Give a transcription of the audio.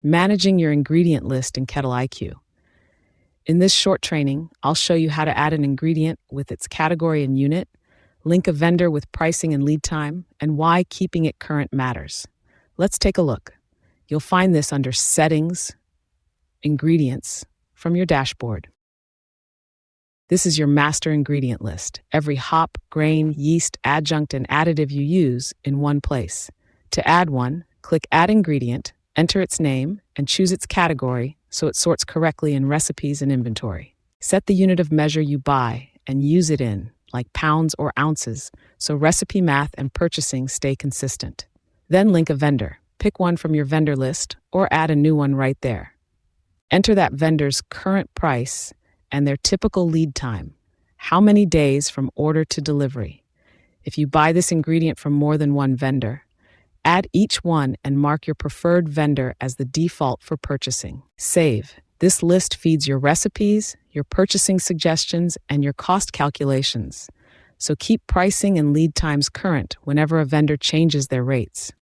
Managing your ingredient list in KettleiQ. In this short training, I'll show you how to add an ingredient with its category and unit, link a vendor with pricing and lead time, and why keeping it current matters. Let's take a look. You'll find this under Settings, Ingredients from your dashboard. This is your master ingredient list, every hop, grain, yeast, adjunct, and additive you use in one place. To add one, click Add Ingredient, enter its name, and choose its category so it sorts correctly in recipes and inventory. Set the unit of measure you buy and use it in, like pounds or ounces, so recipe math and purchasing stay consistent. Then link a vendor. Pick one from your vendor list or add a new one right there. Enter that vendor's current price and their typical lead time. How many days from order to delivery? If you buy this ingredient from more than one vendor, add each one and mark your preferred vendor as the default for purchasing. Save. This list feeds your recipes, your purchasing suggestions, and your cost calculations. So keep pricing and lead times current whenever a vendor changes their rates.